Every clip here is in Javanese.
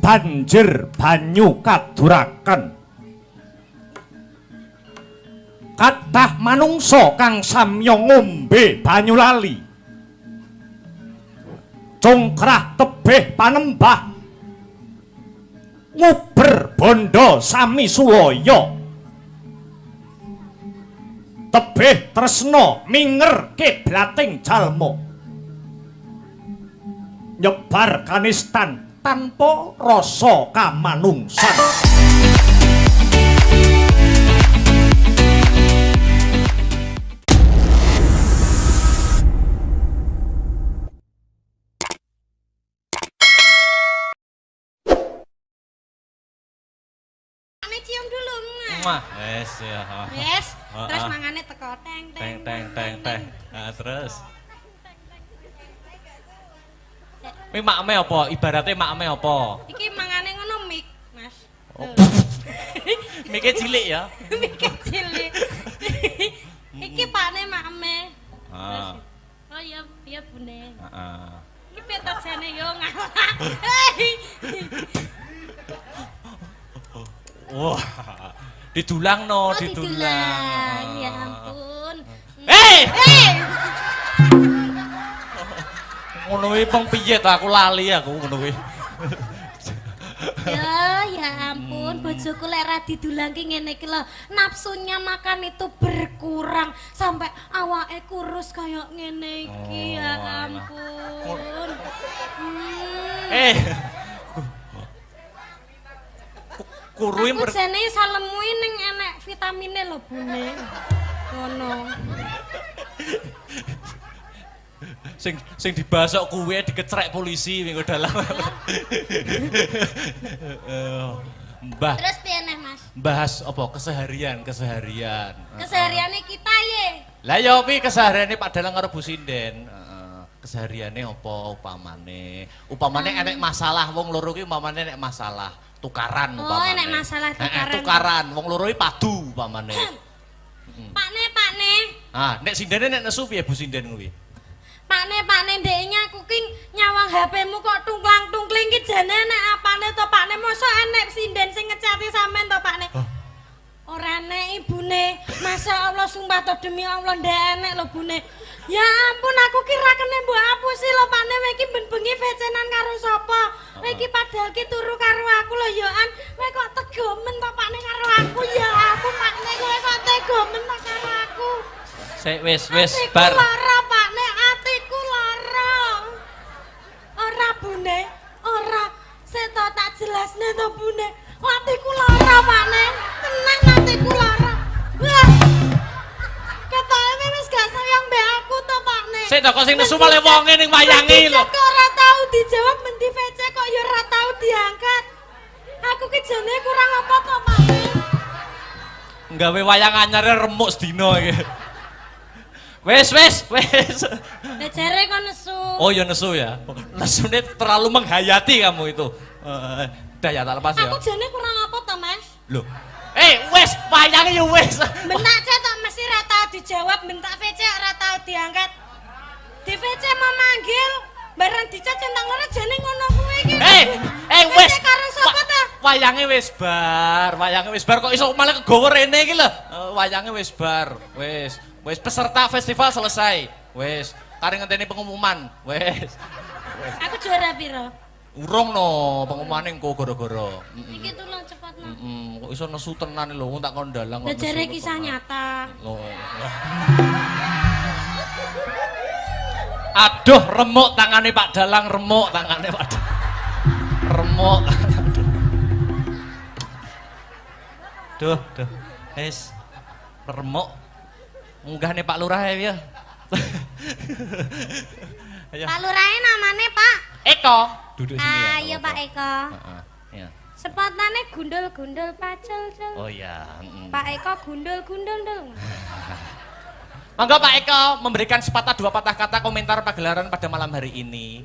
Banjir banyu kaduraken kathah manungsa kang samya ngombe banyu lali congkrah tebih panembah nguber bondo sami sulaya tebih tresna minger kiblating jalma nyebar kanistan tanpa rasa kamanungsan. Cium dulu mah yes ya yes terus mangane teko teng teng nah, terus ini makme apa ibaratnya makme apa iki mangane ngono mik mas oh. Miknya cilik ya miknya cilik iki pakne makme oh iya bune iki petot jane yo ngalah wah, didulang no, didulang. Ya ampun. Hei! Ngono kuwi peng piye to aku lali aku ngono kuwi. Ya ampun, bojoku lek ra didulangke ngene iki lho, nafsunya makan itu berkurang sampai awake kurus kayak ngene iki. Ya ampun. Kuruin aku jane salemu ning enek vitamine lho bune ngono sing dibasok kuwe dikecrek polisi minggu dalam Mbah terus piye neh Mas bahas apa kesehariane kita ye lah ya pi kesehariane Pak Dalang karo Bu Sinden kesehariane apa upamane enek masalah wong loro ki umpamane enek masalah tukaran umpamane. Oh, enek masalah tukaran. Wong loro iki padu umpamane. Pakne. Ah, nek sindene nek nesu piye Bu Sinden kuwi? Pakne ndeknya aku ki nyawang HP-mu kok tungklang-tungkling ki jane nek apane to Pakne mosok enek sinden sing ngecati sampean to Pakne. Ora enek ibune. Masya Allah sumpah to demi Allah ndek enek lho bune. Ya ampun aku kira kene mbok apusi lho Pakne kowe iki ben bengi vecenan karo sapa? Kowe iki padahal ki turu karo aku lho ya an. Kowe kok tegomen to Pakne karo aku ya aku Pakne kowe kok tegomen to karo aku. Sik wis bar. Lara Pakne atiku lara. Ora bune, ora. Sik to tak jelasne to bune. Atiku lara Pakne. Tenang atiku lara. Wah. Ketoke wis gak sayang mbek aku to Pakne. Sik to kok sing nesu male wonge ning wayange lho. Kok ora tau dijawab menti VC kok ya ora tau diangkat. Aku ki jane kurang apa to Pakne. Nggawe wayang anyare remuk sedina iki. Wes. Lah jare kok nesu. Oh ya nesu ya. Nesune terlalu menghayati kamu itu. Udah ya tak lepas ya. Aku jane kurang apa to Mas? Loh. Wes, wayange ya wes. Bentak cek tok mesti ora tau dijawab, bentak VC ora tau diangkat. Di VC mau manggil, barang dicet centang ora jane ngono kuwi iki. Wes. Karo sapa ta? Wayange wis bar kok iso malah kegowo rene iki lho. Wayange wis bar. Wes peserta festival selesai. Wes, kare ngenteni pengumuman. Wes. Aku juara piro? Urung no, pengumumane engko gara-gara. Iki tulung cepet no. Kok iso nesu tenan lho, tak kon dalang kok. Lah jare kisah nyata. Oh. Aduh, remuk tangane Pak Dalang, remuk tangane Pak Dalang. Remuk. Duh. Wis. Remuk. Munggahne Pak Lurah ya. Pak Lurahe namane Pak Eko. Duduk sini ya. Ayo Pak Eko. Iya. Sepotane gundul-gundul pacul. Oh iya. Pak Eko gundul-gundul dong. Monggo Pak Eko memberikan sepatah dua patah kata komentar pagelaran pada malam hari ini.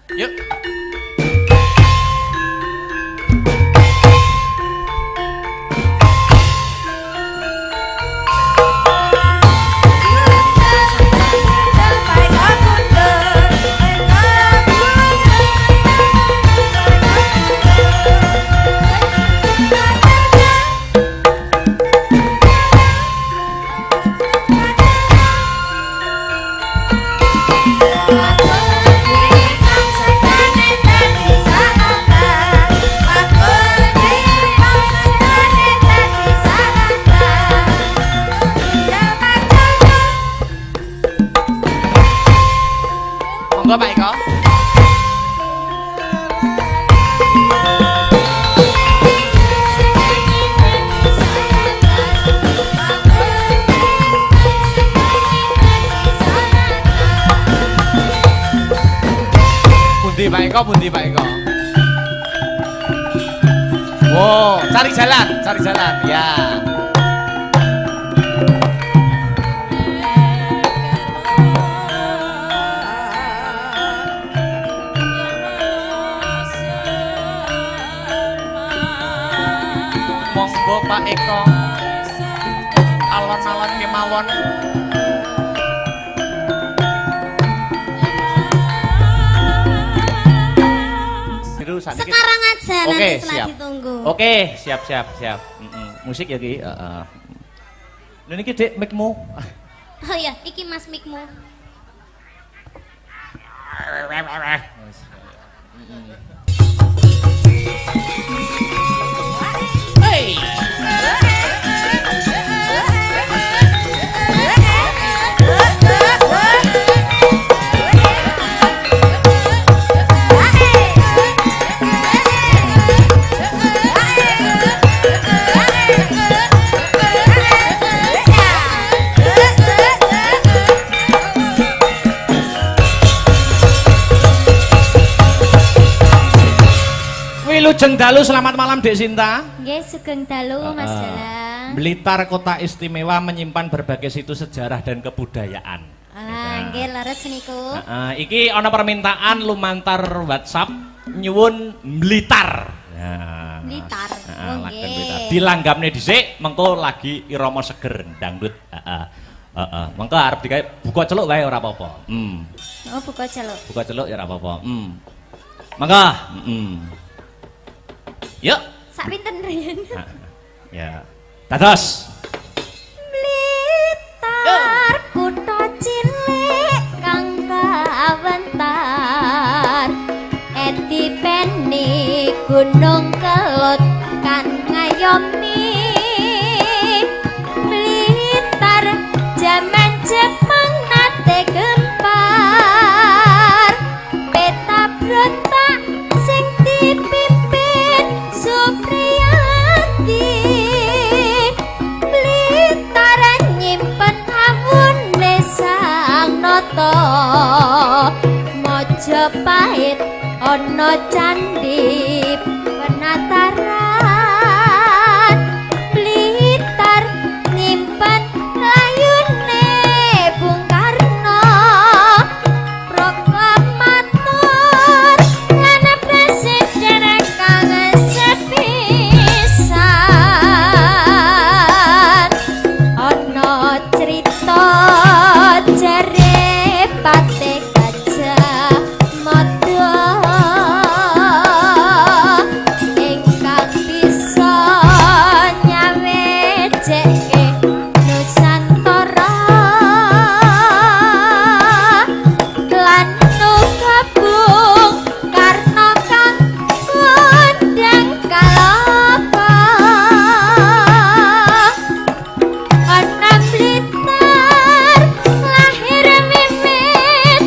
Yuk. Bye. Monggo Pak Eko. Bundi Pak Eko, bundi Pak Eko. Wow, cari jalan, ya. Monggo Pak Eko, alon-alon kemawon. Sekarang aja nanti setelah siap. ditunggu. Oke, siap. Musik ya Ki. Lha niki Dik mic-mu. Oh iya, iki Mas mikmu. Hey. Wilujeng dalu, selamat malam Dek Sinta. Nggih, sugeng dalu Mas Dalang. Blitar kota istimewa menyimpan berbagai situs sejarah dan kebudayaan. Nggih, leres niku. Iki ana permintaan lumantar WhatsApp nyuwun Blitar. Blitar. Lagen Blitar. Dilanggamne dhisik, mengko lagi irama seger dangdut. Mengko arep digawe buka celuk wae ora apa-apa. Oh, buka celuk. Buka celuk ya ora apa-apa. Mangga. Yuk. Sak pinten riyen? Ya. Dados. Blitar kutha cilik kang kawentar. Etipeni Gunung Kelut kan ngayomi. Blitar jaman Jepang nate gempar. Peta brontak sing dipimpin Supriyati. Blitar nyimpen awune Sang Nata. Majapahit ana candhi penataran. Blitar nyimpen layune Bung Karno. Proklamator lan presiden kang sepisan. Ana crita jare Patih Gajah Mada ingkang bisa nyawejeke Nusantara lan gabung Karna kang kondang kalapa. Ana Blitar lahir mimit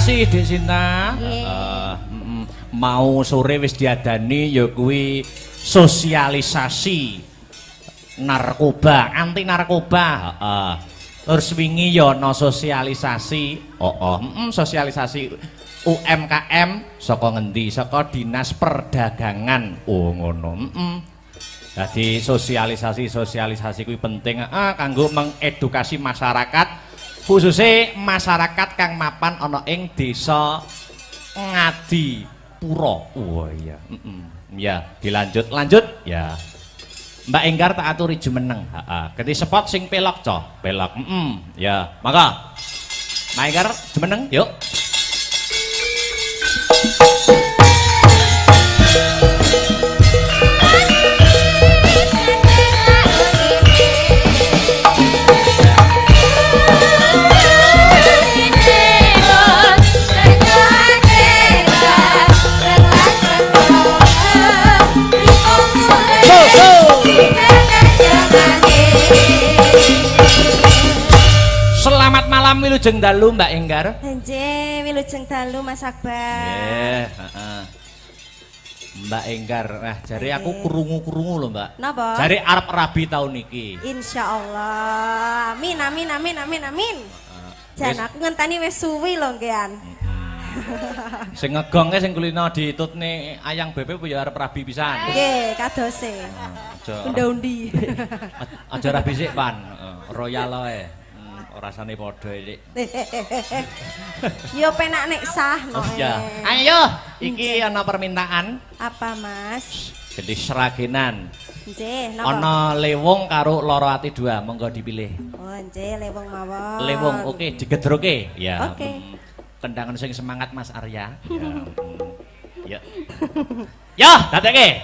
kasih Dik Sinta. Nggih. Mau sore wis diadani ya kuwi sosialisasi narkoba, anti narkoba. Heeh. Terus wingi ya ana sosialisasi. Sosialisasi UMKM saka ngendi? Saka Dinas Perdagangan. Oh ngono. Jadi sosialisasi kuwi penting kanggo mengedukasi masyarakat, khususnya masyarakat kang mapan ana ing desa Ngadipuro. Oh iya. Ya, lanjut ya. Mbak Enggar tak aturi jumeneng. Ganti spot sing pelok, pelok. Ya, maka Mbak Enggar jumeneng, yuk. Selamat malam wilujeng dalu Mbak Enggar. Nggih, wilujeng dalu Mas Akbar. Mbak Enggar, jare aku krungu-krungu lho, Mbak. Napa? Jare arep rabi tahun iki. Insyaallah. Amin. Jan aku ngenteni wis suwi lho nggean. Sing ngegongke sing kulino ditutne ayang bebek ya arep rabi pisan. Nggih, kadose. Unda-undi. Aja rabi sik, Pan. Royal ae. Rasane padha iki. Yo penak nek sah no. Ya. Ayo, iki ana permintaan. Apa, Mas? Jadi seragenan. Nggih, napa? Ana lewung karo loro ati dua, monggo dipilih. Oh, nggih, lewung mawon. Lewung, oke, digedroke. Ya. Oke. Kendangan sing semangat Mas Arya. Ya. Ya, dadekke.